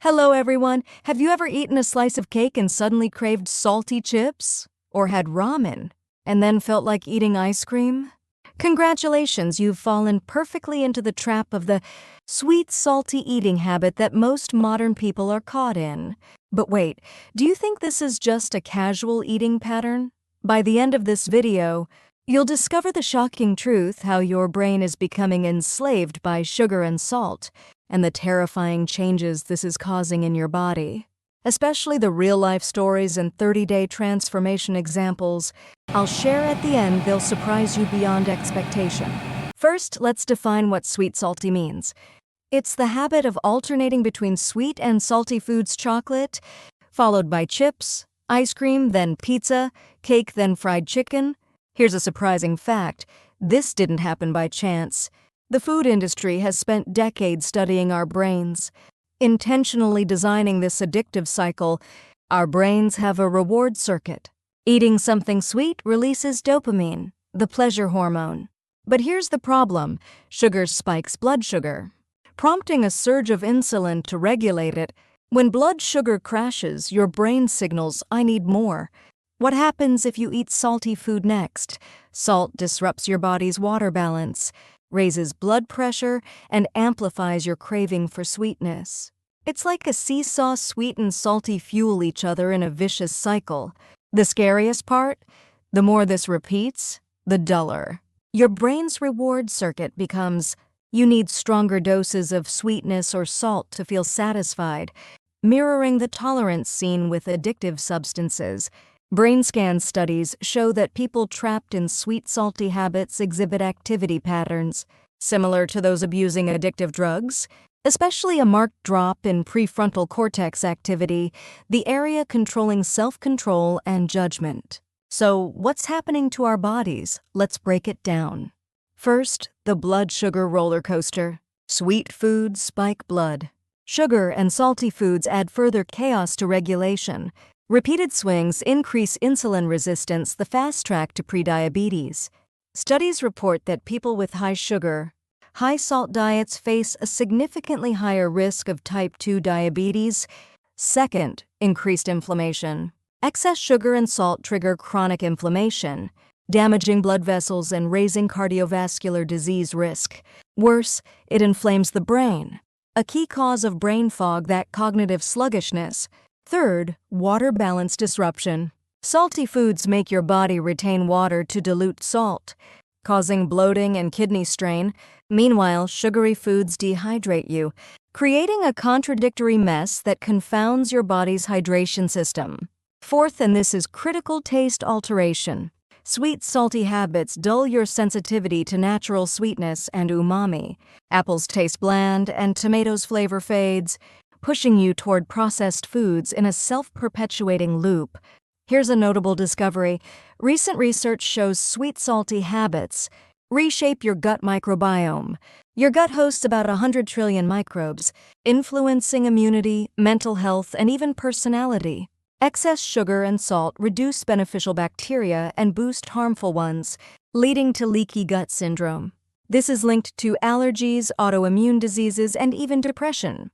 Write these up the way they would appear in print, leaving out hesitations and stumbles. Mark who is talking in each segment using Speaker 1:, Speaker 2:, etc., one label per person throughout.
Speaker 1: Hello everyone! Have you ever eaten a slice of cake and suddenly craved salty chips? Or had ramen and then felt like eating ice cream? Congratulations, you've fallen perfectly into the trap of the sweet, salty eating habit that most modern people are caught in. But wait, do you think this is just a casual eating pattern? By the end of this video, you'll discover the shocking truth how your brain is becoming enslaved by sugar and salt, and the terrifying changes this is causing in your body. Especially the real-life stories and 30-day transformation examples I'll share at the end, they'll surprise you beyond expectation. First, let's define what sweet salty means. It's the habit of alternating between sweet and salty foods, chocolate, followed by chips, ice cream, then pizza, cake, then fried chicken. Here's a surprising fact. This didn't happen by chance. The food industry has spent decades studying our brains, intentionally designing this addictive cycle. Our brains have a reward circuit. Eating something sweet releases dopamine, the pleasure hormone. But here's the problem. Sugar spikes blood sugar, prompting a surge of insulin to regulate it. When blood sugar crashes, your brain signals, "I need more." What happens if you eat salty food next? Salt disrupts your body's water balance, raises blood pressure, and amplifies your craving for sweetness. It's like a seesaw. Sweet and salty fuel each other in a vicious cycle. The scariest part? The more this repeats, the duller your brain's reward circuit becomes. You need stronger doses of sweetness or salt to feel satisfied, mirroring the tolerance seen with addictive substances. Brain scan studies show that people trapped in sweet salty habits exhibit activity patterns similar to those abusing addictive drugs, especially a marked drop in prefrontal cortex activity, the area controlling self-control and judgment. So, what's happening to our bodies? Let's break it down. First, the blood sugar roller coaster. Sweet foods spike blood. Sugar and salty foods add further chaos to regulation. Repeated swings increase insulin resistance, the fast track to prediabetes. Studies report that people with high sugar, high salt diets face a significantly higher risk of type 2 diabetes. Second, increased inflammation. Excess sugar and salt trigger chronic inflammation, damaging blood vessels and raising cardiovascular disease risk. Worse, it inflames the brain, a key cause of brain fog, that cognitive sluggishness. Third, water balance disruption. Salty foods make your body retain water to dilute salt, causing bloating and kidney strain. Meanwhile, sugary foods dehydrate you, creating a contradictory mess that confounds your body's hydration system. Fourth, and this is critical, taste alteration. Sweet, salty habits dull your sensitivity to natural sweetness and umami. Apples taste bland and tomatoes' flavor fades, pushing you toward processed foods in a self-perpetuating loop. Here's a notable discovery. Recent research shows sweet, salty habits reshape your gut microbiome. Your gut hosts about 100 trillion microbes, influencing immunity, mental health, and even personality. Excess sugar and salt reduce beneficial bacteria and boost harmful ones, leading to leaky gut syndrome. This is linked to allergies, autoimmune diseases, and even depression.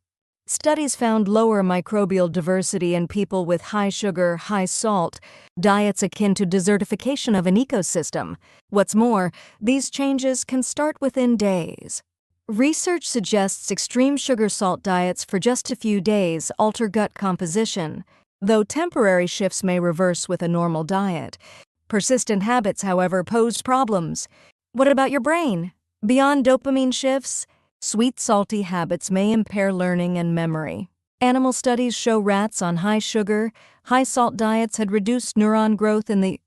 Speaker 1: Studies found lower microbial diversity in people with high sugar, high salt diets, akin to desertification of an ecosystem. What's more, these changes can start within days. Research suggests extreme sugar-salt diets for just a few days alter gut composition, though temporary shifts may reverse with a normal diet. Persistent habits, however, pose problems. What about your brain? Beyond dopamine shifts, sweet, salty habits may impair learning and memory. Animal studies show rats on high sugar, high salt diets had reduced neuron growth in the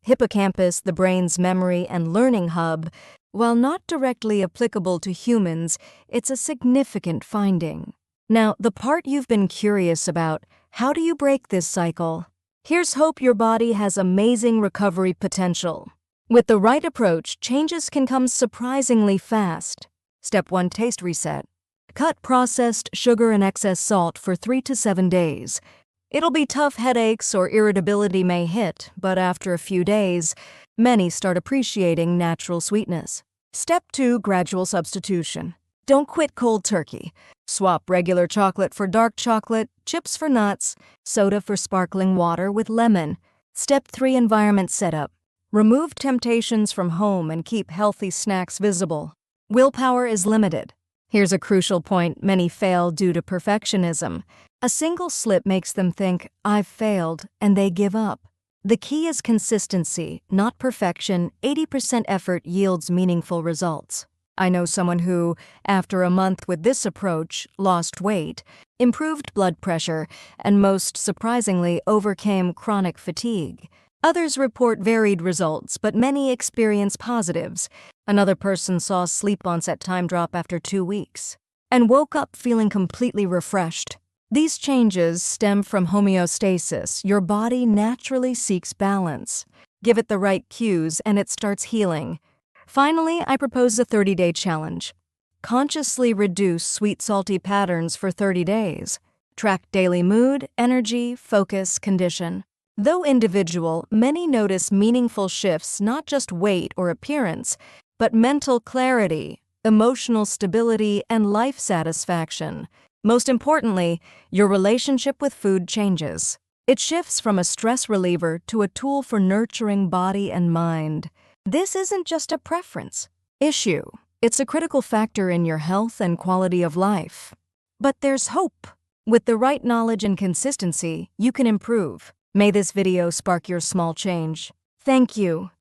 Speaker 1: hippocampus, the brain's memory and learning hub. While not directly applicable to humans, it's a significant finding. Now, the part you've been curious about: how do you break this cycle? Here's hope. Your body has amazing recovery potential. With the right approach, changes can come surprisingly fast. Step 1. Taste reset. Cut processed sugar and excess salt for 3 to 7 days. It'll be tough. Headaches or irritability may hit, but after a few days, many start appreciating natural sweetness. Step 2. Gradual substitution. Don't quit cold turkey. Swap regular chocolate for dark chocolate, chips for nuts, soda for sparkling water with lemon. Step 3 Environment Setup. Remove temptations from home and keep healthy snacks visible. Willpower is limited. Here's a crucial point many fail due to perfectionism. A single slip makes them think, "I've failed," and they give up. The key is consistency, not perfection. 80% effort yields meaningful results. I know someone who, after a month with this approach, lost weight, improved blood pressure, and most surprisingly, overcame chronic fatigue. Others report varied results, but many experience positives. Another person saw sleep onset time drop after 2 weeks and woke up feeling completely refreshed. These changes stem from homeostasis. Your body naturally seeks balance. Give it the right cues and it starts healing. Finally, I propose a 30-day challenge. Consciously reduce sweet, salty patterns for 30 days. Track daily mood, energy, focus, condition. Though individual, many notice meaningful shifts, not just weight or appearance, but mental clarity, emotional stability, and life satisfaction. Most importantly, your relationship with food changes. It shifts from a stress reliever to a tool for nurturing body and mind. This isn't just a preference issue. It's a critical factor in your health and quality of life. But there's hope. With the right knowledge and consistency, you can improve. May this video spark your small change. Thank you.